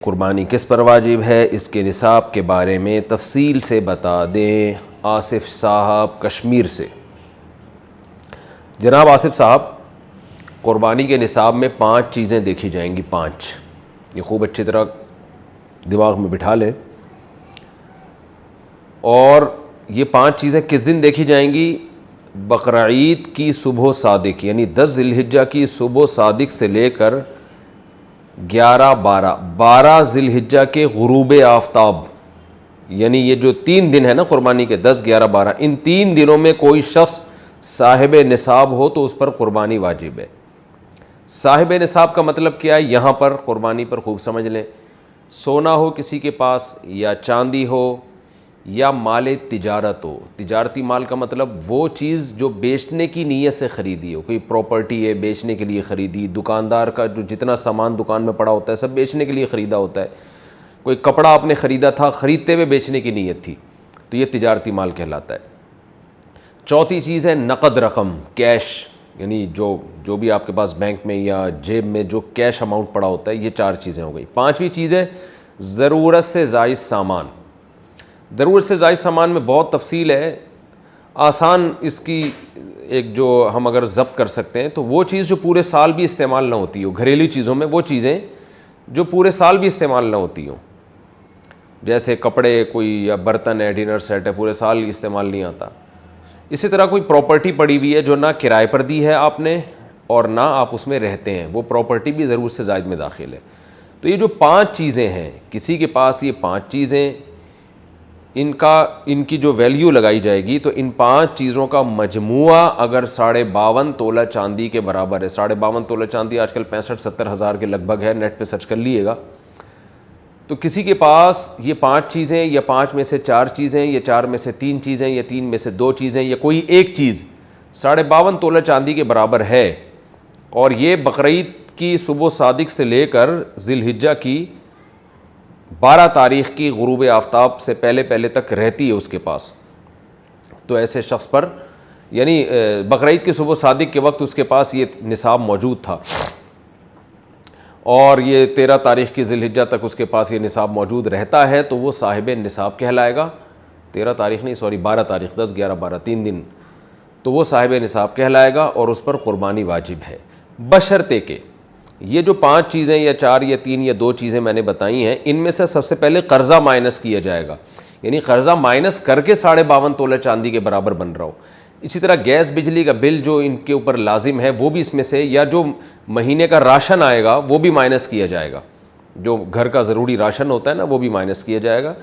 قربانی کس پر واجب ہے، اس کے نصاب کے بارے میں تفصیل سے بتا دیں۔ آصف صاحب کشمیر سے۔ جناب آصف صاحب، قربانی کے نصاب میں 5 چیزیں دیکھی جائیں گی، 5، یہ خوب اچھی طرح دماغ میں بٹھا لیں۔ اور یہ 5 چیزیں کس دن دیکھی جائیں گی؟ بقرعید کی صبح صادق، یعنی 10 ذی الحجہ کی صبح صادق سے لے کر 12 ذی الحجہ کے غروب آفتاب، یعنی یہ جو 3 دن ہے نا قربانی کے، 10، 11، 12، ان 3 دنوں میں کوئی شخص صاحب نصاب ہو تو اس پر قربانی واجب ہے۔ صاحب نصاب کا مطلب کیا ہے؟ یہاں پر قربانی پر خوب سمجھ لیں۔ سونا ہو کسی کے پاس، یا چاندی ہو، یا مال تجارت ہو۔ تجارتی مال کا مطلب وہ چیز جو بیچنے کی نیت سے خریدی ہو، کوئی پراپرٹی ہے بیچنے کے لیے خریدی، دکاندار کا جو جتنا سامان دکان میں پڑا ہوتا ہے سب بیچنے کے لیے خریدا ہوتا ہے، کوئی کپڑا آپ نے خریدا تھا، خریدتے ہوئے بیچنے کی نیت تھی، تو یہ تجارتی مال کہلاتا ہے۔ چوتھی چیز ہے نقد رقم، کیش، یعنی جو بھی آپ کے پاس بینک میں یا جیب میں جو کیش اماؤنٹ پڑا ہوتا ہے، یہ 4 چیزیں ہو گئی۔ 5ویں چیز ہے ضرورت سے زائد سامان۔ ضرورت سے زائد سامان میں بہت تفصیل ہے، آسان اس کی ایک جو ہم اگر ضبط کر سکتے ہیں تو وہ چیز جو پورے سال بھی استعمال نہ ہوتی ہو، گھریلو چیزوں میں وہ چیزیں جو پورے سال بھی استعمال نہ ہوتی ہوں، جیسے کپڑے کوئی یا برتن ہے، ڈنر سیٹ ہے، پورے سال استعمال نہیں آتا۔ اسی طرح کوئی پراپرٹی پڑی ہوئی ہے جو نہ کرائے پر دی ہے آپ نے اور نہ آپ اس میں رہتے ہیں، وہ پراپرٹی بھی ضرورت سے زائد میں داخل ہے۔ تو یہ جو 5 چیزیں ہیں، کسی کے پاس یہ 5 چیزیں، ان کی جو ویلیو لگائی جائے گی تو ان 5 چیزوں کا مجموعہ اگر 52.5 تولہ چاندی کے برابر ہے، 52.5 تولہ چاندی آج کل 65-70 ہزار کے لگ بھگ ہے، نیٹ پہ سرچ کر لیے گا، تو کسی کے پاس یہ 5 چیزیں، یا 5 میں سے 4 چیزیں، یا 4 میں سے 3 چیزیں، یا 3 میں سے 2 چیزیں، یا کوئی ایک چیز 52.5 تولہ چاندی کے برابر ہے، اور یہ بقرعید کی صبح صادق سے لے کر ذی الحجہ کی 12 تاریخ کی غروب آفتاب سے پہلے تک رہتی ہے اس کے پاس، تو ایسے شخص پر، یعنی بقرعید کی صبح صادق کے وقت اس کے پاس یہ نصاب موجود تھا، اور یہ 13 تاریخ کی ذی الحجہ تک اس کے پاس یہ نصاب موجود رہتا ہے، تو وہ صاحب نصاب کہلائے گا۔ 13 تاریخ نہیں، 12 تاریخ، 10، 11، 12، 3 دن، تو وہ صاحب نصاب کہلائے گا اور اس پر قربانی واجب ہے، بشرطے کہ یہ جو 5 چیزیں یا 4 یا 3 یا 2 چیزیں میں نے بتائی ہیں، ان میں سے سب سے پہلے قرضہ مائنس کیا جائے گا، یعنی قرضہ مائنس کر کے 52.5 تولہ چاندی کے برابر بن رہا ہو۔ اسی طرح گیس بجلی کا بل جو ان کے اوپر لازم ہے وہ بھی اس میں سے، یا جو مہینے کا راشن آئے گا وہ بھی مائنس کیا جائے گا، جو گھر کا ضروری راشن ہوتا ہے نا وہ بھی مائنس کیا جائے گا۔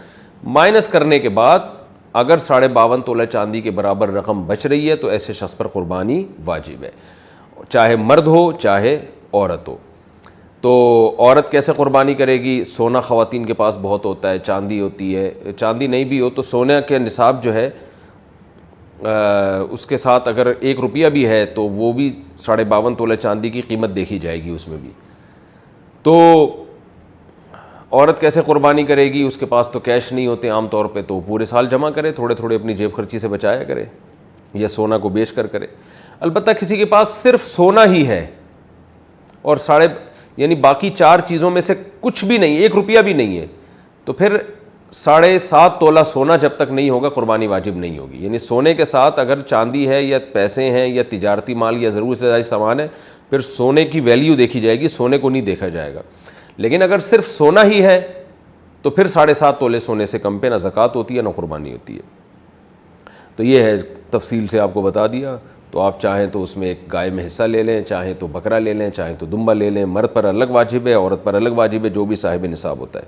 مائنس کرنے کے بعد اگر 52.5 تولہ چاندی کے برابر رقم بچ رہی ہے تو ایسے شخص پر قربانی واجب ہے، چاہے مرد ہو چاہے عورت ہو۔ تو عورت کیسے قربانی کرے گی؟ سونا خواتین کے پاس بہت ہوتا ہے، چاندی ہوتی ہے، چاندی نہیں بھی ہو تو سونے کے نصاب جو ہے اس کے ساتھ اگر 1 روپیہ بھی ہے تو وہ بھی 52.5 تولہ چاندی کی قیمت دیکھی جائے گی اس میں بھی۔ تو عورت کیسے قربانی کرے گی؟ اس کے پاس تو کیش نہیں ہوتے عام طور پہ، تو پورے سال جمع کرے، تھوڑے تھوڑے اپنی جیب خرچی سے بچایا کرے، یا سونا کو بیچ کر کرے۔ البتہ کسی کے پاس صرف سونا ہی ہے اور یعنی باقی 4 چیزوں میں سے کچھ بھی نہیں، 1 روپیہ بھی نہیں ہے، تو پھر 7.5 تولہ سونا جب تک نہیں ہوگا قربانی واجب نہیں ہوگی۔ یعنی سونے کے ساتھ اگر چاندی ہے یا پیسے ہیں یا تجارتی مال یا ضرورت سے زائد سامان ہے، پھر سونے کی ویلیو دیکھی جائے گی، سونے کو نہیں دیکھا جائے گا۔ لیکن اگر صرف سونا ہی ہے تو پھر 7.5 تولے سونے سے کم پہ نہ زکوٰۃ ہوتی ہے نہ قربانی ہوتی ہے۔ تو یہ ہے، تفصیل سے آپ کو بتا دیا۔ تو آپ چاہیں تو اس میں ایک گائے میں حصہ لے لیں، چاہیں تو بکرا لے لیں، چاہیں تو دمبا لے لیں۔ مرد پر الگ واجب ہے، عورت پر الگ واجب ہے، جو بھی صاحب نصاب ہوتا ہے۔